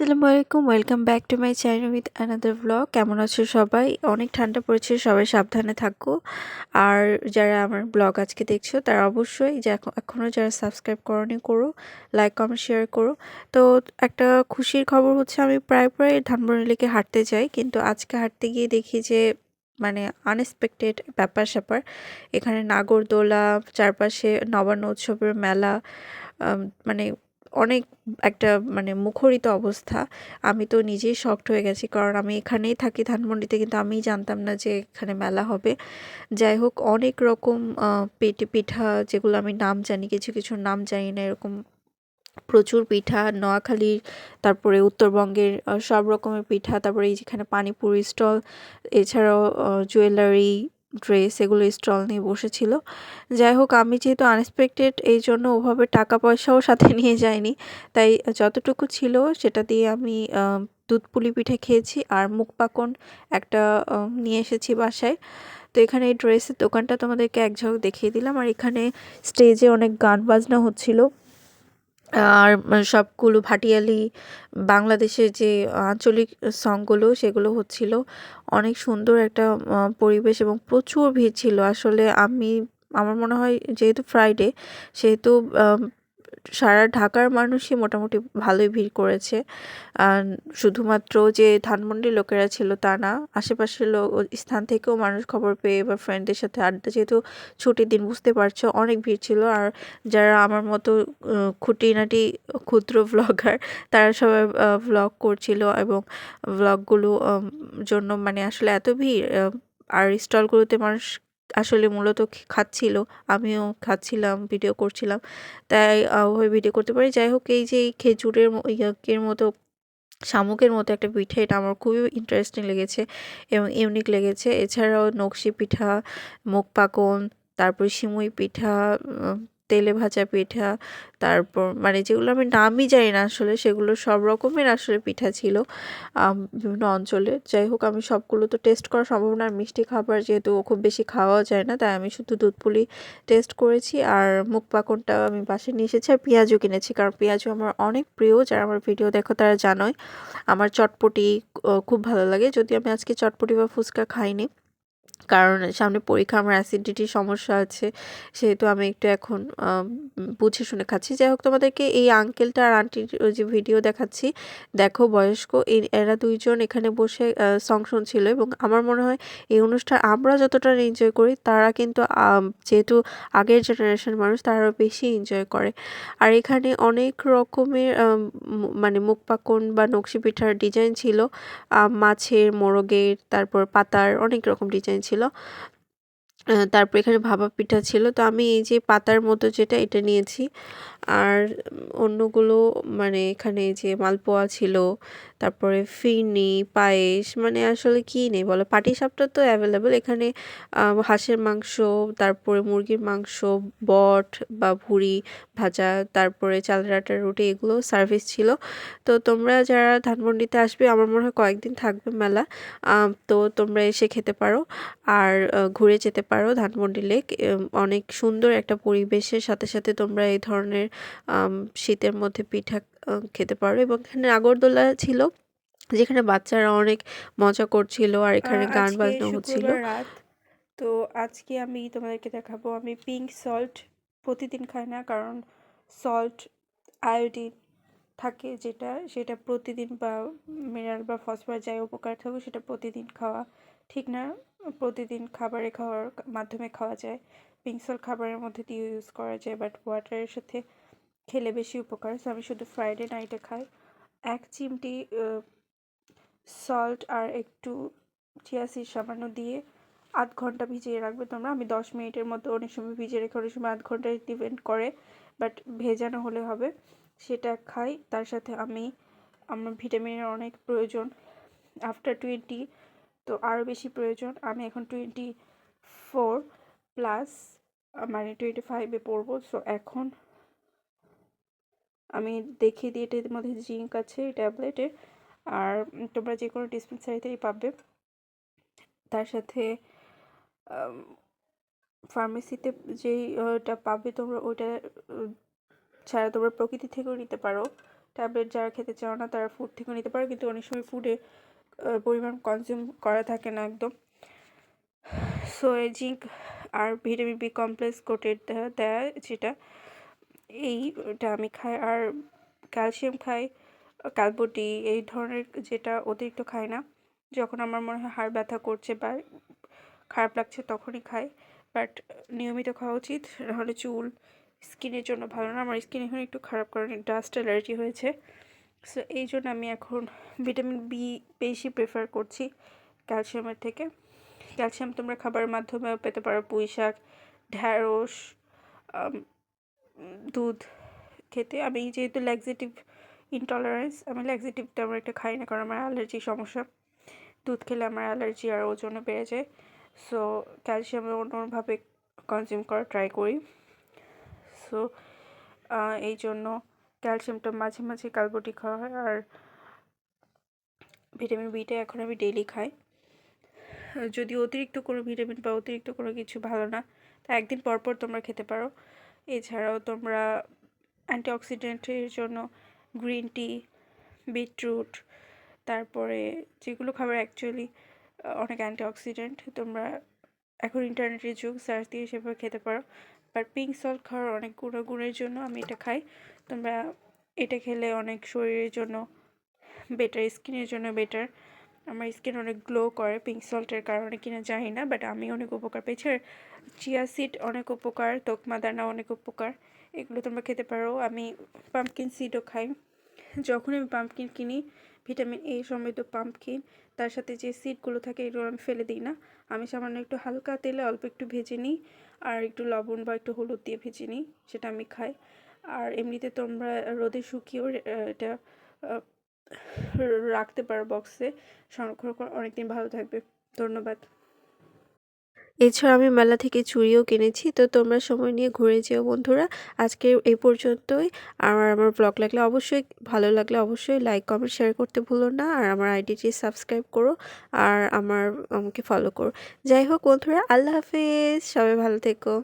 আসসালামু আলাইকুম, welcome back to my channel with another blog. কেমন আছো সবাই? অনেক ঠান্ডা পড়েছে, সবাই সাবধানে থাকো। আর যারা আমার ব্লগ আজকে দেখছো তারা অবশ্যই যে এখনও যারা সাবস্ক্রাইব করোনি করো, লাইক কমেন্ট শেয়ার করো। তো একটা খুশির খবর হচ্ছে, আমি প্রায় ধানমন্ডি লেকে হাঁটতে যাই, কিন্তু আজকে হাঁটতে গিয়ে দেখি যে মানে আনএক্সপেক্টেড ব্যাপার স্যাপার। এখানে নাগরদোলা, চারপাশে নবান্ন উৎসবের মেলা, মানে অনেক একটা মুখরিত অবস্থা। আমি তো নিজেই শকড হয়ে গেছি, কারণ আমি এখানেই থাকি ধানমন্ডিতে, কিন্তু আমি জানতাম না যে এখানে মেলা হবে। যাই হোক, অনেক রকম পিঠা, যেগুলো আমি নাম জানি, কিছু কিছু নাম জানি না, এরকম প্রচুর পিঠা। নোয়াখালীর, তারপরে উত্তরবঙ্গের সব রকমের পিঠা, তারপরে এই যেখানে পানিপুরি স্টল, এছাড়াও জুয়েলারি, ড্রেস, এগুলো স্টল নিয়ে বসেছিল। যাই হোক, আমি যেহেতু আনএক্সপেক্টেড, এই জন্য ওভাবে টাকা পয়সাও সাথে নিয়ে যাইনি, তাই যতটুকু ছিল সেটা দিয়ে আমি দুধ পুলি পিঠে খেয়েছি, আর মুখ পাকন একটা নিয়ে এসেছি বাসায়। তো এখানে এই ড্রেসের দোকানটা তোমাদেরকে এক ঝলক দেখিয়ে দিলাম। আর এখানে স্টেজে অনেক গান বাজনা হচ্ছিল, আর সবগুলো ভাটিয়ালি বাংলাদেশের যে আঞ্চলিক সংগুলো সেগুলো হচ্ছিল। অনেক সুন্দর একটা পরিবেশ, এবং প্রচুর ভিড় ছিল। আসলে আমার মনে হয় যেহেতু ফ্রাইডে, সেহেতু সারা ঢাকার মানুষই মোটামুটি ভালোই ভিড় করেছে। আর শুধুমাত্র যে ধানমন্ডির লোকেরা ছিল তা না, আশেপাশের স্থান থেকেও মানুষ খবর পেয়ে বা ফ্রেন্ডদের সাথে আড্ডা, যেহেতু ছুটির দিন বুঝতে পারছো, অনেক ভিড় ছিল। আর যারা আমার মতো খুঁটিনাটি ক্ষুদ্র ভ্লগার, তারা সবাই ভ্লগ করছিল, এবং ভ্লগগুলো জন্য আসলে এত ভিড়। আর স্টলগুলোতে মানুষ আসলে মূলত খাচ্ছিল, আমিও খাচ্ছিলাম, ভিডিও করছিলাম, তাই ওই ভিডিও করতে পারি। যাই হোক, এই যে এই খেজুরের ইয়াকের মতো, শামুকের মতো একটা পিঠা, এটা আমার খুবই ইন্টারেস্টিং লেগেছে এবং ইউনিক লেগেছে। এছাড়াও নকশি পিঠা, মুগ পাকন, তারপর সিমুই পিঠা, তেলে ভাজা পিঠা, তারপর যেগুলো আমি নামই জানি না আসলে, সেগুলো সব রকমের আসলে পিঠা ছিল বিভিন্ন অঞ্চলে। যাই হোক, আমি সবগুলো তো টেস্ট করা সম্ভব না, আর মিষ্টি খাবার যেহেতু খুব বেশি খাওয়া যায় না, তাই আমি শুধু দুধ পুলি টেস্ট করেছি। আর মুগ পাকনটা আমি বাসায় নিয়ে এসেছি, আর পেঁয়াজও কিনেছি, কারণ পেঁয়াজও আমার অনেক প্রিয়। যারা আমার ভিডিও দেখো তারা জানোই আমার চটপটি খুব ভালো লাগে। যদি আমি আজকে চটপটি বা ফুচকা খাইনি, কারণ সামনে পরীক্ষা, আমার অ্যাসিডিটির সমস্যা আছে, সেহেতু আমি একটু এখন বুঝে শুনে খাচ্ছি। যাই হোক, তোমাদেরকে এই আঙ্কেলটা আর আন্টির যে ভিডিও দেখাচ্ছি, দেখো, বয়স্ক, এরা দুইজন এখানে বসে সং শুনছিল। এবং আমার মনে হয় এই অনুষ্ঠান আমরা যতটা এনজয় করি, তারা কিন্তু যেহেতু আগের জেনারেশন মানুষ, তারা আরও বেশি এনজয় করে। আর এখানে অনেক রকমের মুখ পাকন বা নকশি পিঠার ডিজাইন ছিল, মাছের, মোরগের, তারপর পাতার, অনেক রকম ডিজাইন ছিল। তারপর এখানে ভাপা পিঠা ছিল। তো আমি এই যে পাতার মতো যেটা, এটা নিয়েছি। আর অন্যগুলো এখানে যে মালপোয়া ছিল, তারপরে ফিরনি, পায়েস, আসলে কি নেই বলো, পাটিসাপটা তো অ্যাভেলেবেল এখানে। হাঁসের মাংস, তারপরে মুরগির মাংস, বট বা ভুড়ি ভাজা, তারপরে চালের আটার রুটি, এগুলো সার্ভিস ছিল। তো তোমরা যারা ধানমন্ডিতে আসবে, আমার মনে হয় কয়েকদিন থাকবে মেলা, তো তোমরা এসে খেতে পারো, আর ঘুরে যেতে পারো ধানমন্ডি লেক। অনেক সুন্দর একটা পরিবেশের সাথে সাথে তোমরা এই ধরনের শীতের মধ্যে পিঠা খেতে পারো। এবং এখানে নাগরদোলা ছিল, যেখানে বাচ্চারা অনেক মজা করছিল, আর এখানে গান আজকে বাজনা হচ্ছিল। শুক্রবার রাত। তো আজকে আমি তোমাদেরকে দেখাবো, আমি পিঙ্ক সল্ট প্রতিদিন খাই না, কারণ সল্ট আয়োডিন থাকে, সেটা প্রতিদিন, বা মিনারেল বা ফসফরাস যাই উপকার থাকুক, সেটা প্রতিদিন খাওয়া ঠিক না। প্রতিদিন খাওয়ার মাধ্যমে খাওয়া যায়, পিঙ্ক সল্ট খাবারের মধ্যে দিয়ে ইউজ করা যায়, বাট ওয়াটারের সাথে খেলে বেশি উপকার। সো আমি শুধু ফ্রাইডে নাইটে খাই। 1 চিমটি সল্ট আর একটু চিয়া সিড সামান্য দিয়ে 8 ঘন্টা ভিজিয়ে রাখবে তোমরা। আমি 10 মিনিটের মতো, অনেক সময় ভিজিয়ে রেখে, অনেক সময় 8 ঘন্টা, ডিপেন্ড করে, বাট ভেজানো হলে হবে। সেটা খাই। তার সাথে আমার ভিটামিনের অনেক প্রয়োজন, আফটার 20, তো আরও বেশি প্রয়োজন। আমি এখন 24+, 25-এ পড়বো। সো এখন আমি দেখিয়ে দিই, এটার মধ্যে জিঙ্ক আছে এই ট্যাবলেটের, আর তোমরা যে কোনো ডিসপেন্সারিতেই পাবে। তার সাথে ফার্মেসিতে যেই ওটা পাবে তোমরা, ওইটা ছাড়া তোমরা প্রকৃতি থেকেও নিতে পারো। ট্যাবলেট যারা খেতে চাও না তারা ফুড থেকে নিতে পারো, কিন্তু অনেক সময় ফুডে পরিমাণ কনজিউম করা থাকে না একদম। সো এই জিঙ্ক আর ভিটামিন বি কমপ্লেক্স কোটেড দেয় যেটা, এইটা আমি খাই। আর ক্যালসিয়াম খাই, ক্যালবোটি এই ধরনের যেটা অতিরিক্ত খাই না। যখন আমার মনে হয় হাড় ব্যথা করছে বা খারাপ লাগছে তখনই খাই, বাট নিয়মিত খাওয়া উচিত, নাহলে চুল স্কিনের জন্য ভালো না। আমার স্কিন এখন একটু খারাপ, কারণ ডাস্ট অ্যালার্জি হয়েছে। সো এই জন্য আমি এখন ভিটামিন বি বেশি প্রেফার করছি ক্যালসিয়ামের থেকে। ক্যালসিয়াম তোমরা খাবারের মাধ্যমেও পেতে পারো, পুঁই শাক, ঢ্যাঁড়স, দুধ খেতে। আমি যেহেতু ল্যাক্সেটিভ ইনটলারেন্স, আমি ল্যাক্সেটিভ তেমন একটা খাই না, কারণ আমার অ্যালার্জির সমস্যা। দুধ খেলে আমার অ্যালার্জি আর ওজনও বেড়ে যায়। সো ক্যালসিয়াম অন্যভাবে কনজিউম করা ট্রাই করি। সো এই জন্য ক্যালসিয়ামটা মাঝে মাঝে ক্যালবোটি খাওয়া হয়। আর ভিটামিন বিটা এখন আমি ডেইলি খাই। যদি অতিরিক্ত কোনো ভিটামিন বা অতিরিক্ত কোনো কিছু ভালো না, তা একদিন পর পর তোমরা খেতে পারো। এছাড়াও তোমরা অ্যান্টিঅক্সিডেন্টের জন্য গ্রিন টি, বিটরুট, তারপরে যেগুলো খাবার অ্যাকচুয়ালি অনেক অ্যান্টিঅক্সিডেন্ট, তোমরা এখন ইন্টারনেটের যুগ, সার্চ দিয়ে সেভাবে খেতে পারো। বাট পিঙ্ক সল্ট খাওয়ার অনেক গুণের জন্য আমি এটা খাই। তোমরা এটা খেলে অনেক শরীরের জন্য বেটার, স্কিনের জন্য বেটার। আমার স্কিন অনেক গ্লো করে পিঙ্ক সল্টের কারণে কিনা জানি না, বাট আমি অনেক উপকার পেয়েছি। আর চিয়া সিড অনেক উপকার, তোকমা দানা অনেক উপকার, এগুলো তোমরা খেতে পারো। আমি পাম্পকিন সিডও খাই। যখন আমি পাম্পকিন কিনি, ভিটামিন এ সমৃদ্ধ পাম্পকিন, তার সাথে যে সিডগুলো থাকে এগুলো আমি ফেলে দিই না। আমি সামান্য একটু হালকা তেলে অল্প একটু ভেজে নিই, আর একটু লবণ বা একটু হলুদ দিয়ে ভেজে নিই, সেটা আমি খাই। আর এমনিতে তোমরা রোদে শুকিয়েও এটা রাখতে পারো বক্সে, সংরক্ষণ করে অনেকদিন ভালো থাকবে। ধন্যবাদ। এছাড়া আমি মেলা থেকে চুড়িও কিনেছি। তো তোমরা সময় নিয়ে ঘুরে যেও বন্ধুরা। আজকে এই পর্যন্তই। আর আমার ব্লগ ভালো লাগলে অবশ্যই লাইক, কমেন্ট, শেয়ার করতে ভুলো না। আর আমার আইডিটি সাবস্ক্রাইব করো, আর আমাকে ফলো করো। যাই হোক বন্ধুরা, আল্লাহ হাফেজ, সবাই ভালো থেকো।